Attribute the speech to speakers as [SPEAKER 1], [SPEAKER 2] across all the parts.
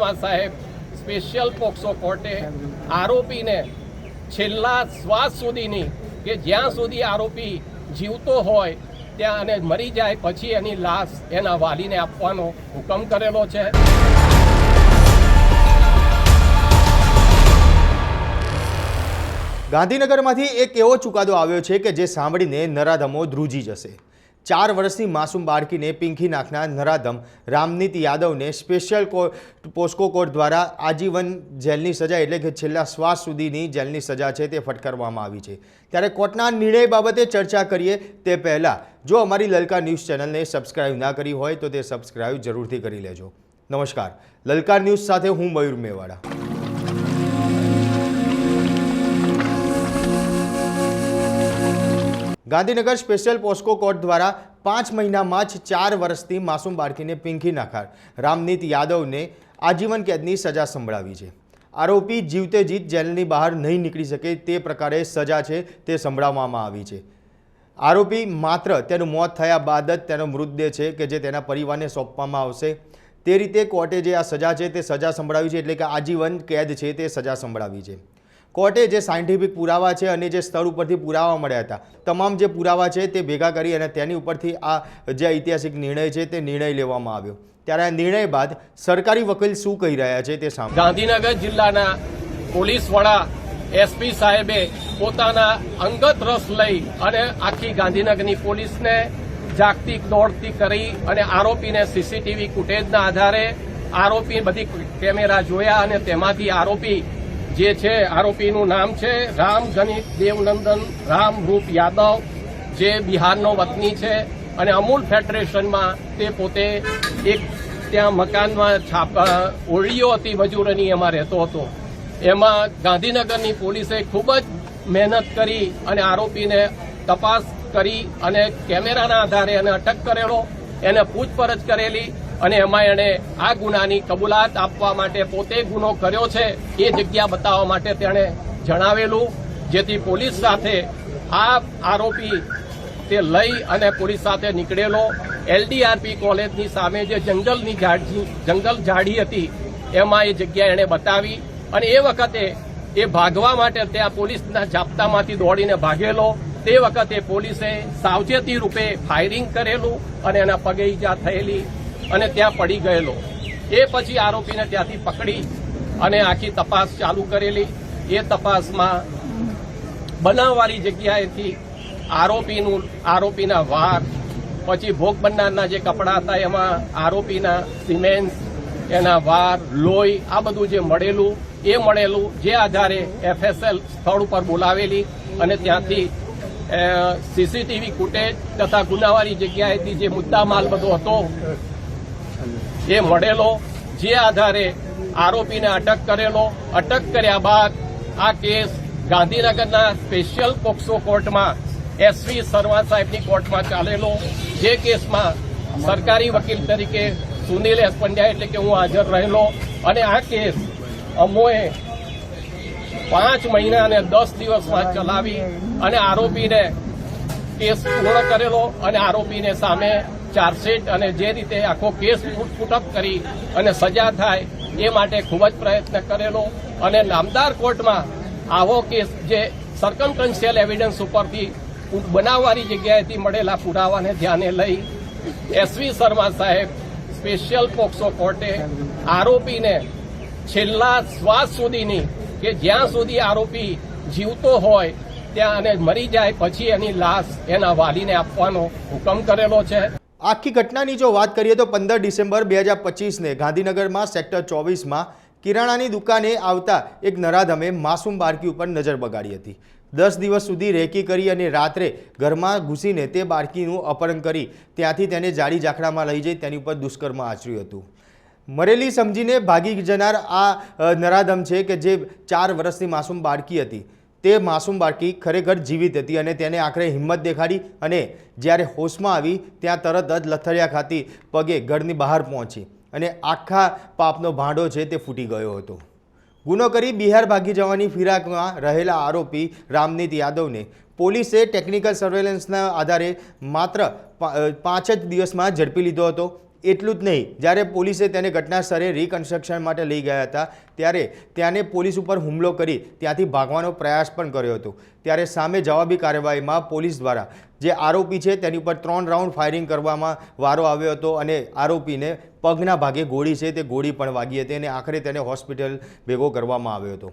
[SPEAKER 1] શર્मा साहेब special POCSO कोर्टे आरोपी ने छेल्ला श्वास सुधीनी के ज्यां सुधी आरोपी जीवतो होय त्यां अने मरी जाय पछी एनी लाश एना वालीने आपवानो हुकम करेलो छे।
[SPEAKER 2] ગાંધીનગરમાંથી એક એવો ચુકાદો આવ્યો છે કે જે સાંભળીને નરાધમો ધ્રુજી જશે। 4 વર્ષની માસૂમ બાળકીને પીંખી નાખનાર નરાધમ રામનીત યાદવને સ્પેશિયલ પોસ્કો કોર્ટ દ્વારા આજીવન જેલની સજા એટલે કે છેલ્લા શ્વાસ સુધીની જેલની સજા છે તે ફટકારવામાં આવી છે। ત્યારે કોર્ટના નિર્ણય બાબતે ચર્ચા કરીએ તે પહેલાં જો અમારી લલકાર ન્યૂઝ ચેનલને સબસ્ક્રાઇબ ના કરી હોય તો તે સબસ્ક્રાઇબ જરૂરથી કરી લેજો। નમસ્કાર, લલકાર ન્યૂઝ સાથે હું મયુર મેવાડા। ગાંધીનગર સ્પેશિયલ પોસ્કો કોર્ટ દ્વારા 5 મહિનામાં જ 4 વર્ષની માસૂમ બાળકીને પીંખી નાખાર રામનીત યાદવને આજીવન કેદની સજા સંભળાવી છે। આરોપી જીવતે જીત જેલની બહાર નહીં નીકળી શકે તે પ્રકારે સજા છે તે સંભળાવવામાં આવી છે। આરોપી માત્ર તેનું મોત થયા બાદ જ તેનો મૃતદેહ છે કે જે તેના પરિવારને સોંપવામાં આવશે તે રીતે કોર્ટે જે આ સજા છે તે સજા સંભળાવી છે, એટલે કે આજીવન કેદ છે તે સજા સંભળાવી છે। કોર્ટે જે સાયન્ટિફિક પુરાવા છે અને જે સ્થળ ઉપરથી પુરાવા મળ્યા હતા તમામ જે પુરાવા છે તે ભેગા કરી અને તેની ઉપરથી આ જે ઐતિહાસિક નિર્ણય છે તે નિર્ણય લેવામાં આવ્યો। ત્યારે આ નિર્ણય બાદ સરકારી વકીલ શું કહી રહ્યા છે તે સાંભળો।
[SPEAKER 1] ગાંધીનગર જિલ્લાના પોલીસ વડા એસપી સાહેબે પોતાના અંગત રસ લઈ અને આખી ગાંધીનગરની પોલીસને જાગતિક દોડતી કરી અને આરોપીને સીસીટીવી ફૂટેજના આધારે આરોપી બધી કેમેરા જોયા અને તેમાંથી આરોપી જે છે આરોપીનું નામ છે રામ ગણિત દેવનંદન રામરૂપ યાદવ, જે બિહારનો વતની છે અને અમૂલ ફેડરેશનમાં તે પોતે એક ત્યાં મકાનમાં ઓરડીઓ હતી મજૂરોની એમાં રહેતો હતો। એમાં ગાંધીનગરની પોલીસે ખૂબ જ મહેનત કરી અને આરોપીને તપાસ કરી અને કેમેરાના આધારે એને અટક કરેલો, એને પૂછપરછ કરેલી અને એમાં એણે આ ગુનાની કબૂલાત આપવા માટે પોતે ગુનો કર્યો છે એ જગ્યા બતાવવા માટે તેણે જણાવેલું, જેથી પોલીસ સાથે આ આરોપી તે લઈ અને પોલીસ સાથે નીકળેલો એલડીઆરપી કોલેજની સામે જે જંગલ ઝાડી હતી એમાં એ જગ્યા એણે બતાવી અને એ વખતે એ ભાગવા માટે ત્યાં પોલીસના જાપ્તામાંથી દોડીને ભાગેલો। તે વખતે પોલીસે સાવચેતી રૂપે ફાયરિંગ કરેલું અને એના પગે ઈજા થયેલી અને ત્યાં પડી ગયેલો। એ પછી આરોપીને ત્યાંથી પકડી અને આખી તપાસ ચાલુ કરેલી। એ તપાસમાં બનાવવાળી જગ્યાએથી આરોપીના વાર, પછી ભોગ બનનારના જે કપડાં હતા એમાં આરોપીના સિમેન્ટ્સ, એના વાર, લોહી આ બધું જે મળેલું જે આધારે એફએસએલ સ્થળ ઉપર બોલાવેલી અને ત્યાંથી સીસીટીવી ફૂટેજ તથા ગુનાવાળી જગ્યાએથી જે મુદ્દામાલ બધો હતો એ મળેલો, જે આધારે આરોપીને અટક કરેલો। અટક કર્યા બાદ આ કેસ ગાંધીનગરના સ્પેશિયલ પોક્સો કોર્ટમાં એસવી શર્મા સાહેબની કોર્ટમાં ચાલેલો, જે કેસમાં સરકારી વકીલ તરીકે સુનિલ એસ પંડ્યા એટલે કે હું હાજર રહેલો અને આ કેસ અમોએ 5 મહિના અને 10 દિવસમાં ચલાવી અને આરોપીને કેસ પૂર્ણ કરેલો અને આરોપીને સામે ચાર્જશીટ અને જે રીતે આખો કેસ ફૂટઅપ કરી અને સજા થાય એ માટે ખૂબ જ પ્રયત્ન કરેલો અને નામદાર કોર્ટમાં આવો કેસ જે સર્કમસ્ટન્શિયલ એવિડન્સ ઉપરથી બનાવવાની જગ્યાએથી મળેલા પુરાવાને ધ્યાને લઈ એસવી શર્મા સાહેબ સ્પેશિયલ પોક્સો કોર્ટે આરોપીને છેલ્લા શ્વાસ સુધીની કે જ્યાં સુધી આરોપી જીવતો હોય ત્યાં અને મરી જાય પછી એની લાશ એના વાલીને આપવાનો હુકમ કરેલો છે।
[SPEAKER 2] આખી ઘટનાની જો વાત કરીએ તો 15 ડિસેમ્બર 2025ને ગાંધીનગરમાં સેક્ટર 24માં કિરાણાની દુકાને આવતા એક નરાધમે માસૂમ બાળકી ઉપર નજર બગાડી હતી। 10 દિવસ સુધી રેકી કરી અને રાત્રે ઘરમાં ઘૂસીને તે બાળકીનું અપહરણ કરી ત્યાંથી તેને જાડી ઝાખડામાં લઈ જઈ તેની ઉપર દુષ્કર્મ આચર્યું હતું। મરેલી સમજીને ભાગી જનાર આ નરાધમ છે કે જે 4 વર્ષની માસૂમ બાળકી હતી તે માસૂમ બાળકી ખરેખર જીવિત હતી અને તેને આખરે હિંમત દેખાડી અને જ્યારે હોશમાં આવી ત્યાં તરત જ લથડિયા ખાતી પગે ઘરની બહાર પહોંચી અને આખા પાપનો ભાંડો છે તે ફૂટી ગયો હતો। ગુનો કરી બિહાર ભાગી જવાની ફિરાકમાં રહેલા આરોપી રામનીત યાદવને પોલીસે ટેકનિકલ સર્વેલન્સના આધારે માત્ર 5 જ દિવસમાં ઝડપી લીધો હતો। એટલું જ નહીં, જ્યારે પોલીસે તેને ઘટના સ્થળે રિકન્સ્ટ્રક્શન માટે લઈ ગયા હતા ત્યારે ત્યાંને પોલીસ ઉપર હુમલો કરી ત્યાંથી ભાગવાનો પ્રયાસ પણ કર્યો હતો. ત્યારે સામે જવાબી કાર્યવાહીમાં પોલીસ દ્વારા જે આરોપી છે તેની ઉપર 3 રાઉન્ડ ફાયરિંગ કરવામાં વારો આવ્યો હતો અને આરોપીને પગના ભાગે ગોળી છે તે ગોળી પણ વાગી હતી અને આખરે તેને હોસ્પિટલ ભેગો કરવામાં આવ્યો હતો.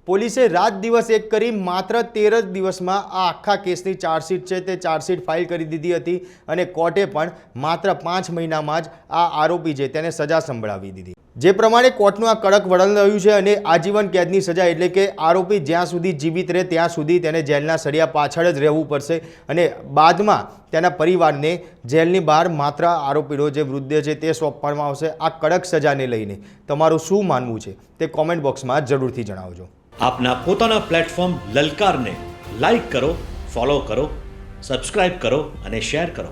[SPEAKER 2] પોલીસે રાત દિવસ એક કરી માત્ર 13 જ દિવસમાં આ આખા કેસની ચાર્જશીટ છે તે ચાર્જશીટ ફાઇલ કરી દીધી હતી અને કોર્ટે પણ માત્ર 5 મહિનામાં જ આ આરોપી છે તેને સજા સંભળાવી દીધી. જે પ્રમાણે કોર્ટનું આ કડક વલણ રહ્યું છે અને આજીવન કેદની સજા, એટલે કે આરોપી જ્યાં સુધી જીવિત રહે ત્યાં સુધી તેને જેલના સળિયા પાછળ જ રહેવું પડશે અને બાદમાં તેના પરિવારને જેલની બહાર માત્ર આરોપીનો જે મૃતદેહ છે તે સોંપવામાં આવશે. આ કડક સજાને લઈને તમારું શું માનવું છે તે કોમેન્ટ બોક્સમાં જરૂરથી જણાવજો.
[SPEAKER 3] આપના પોતાના પ્લેટફોર્મ લલકારને લાઈક કરો, ફોલો કરો, સબસ્ક્રાઇબ કરો અને શેર કરો.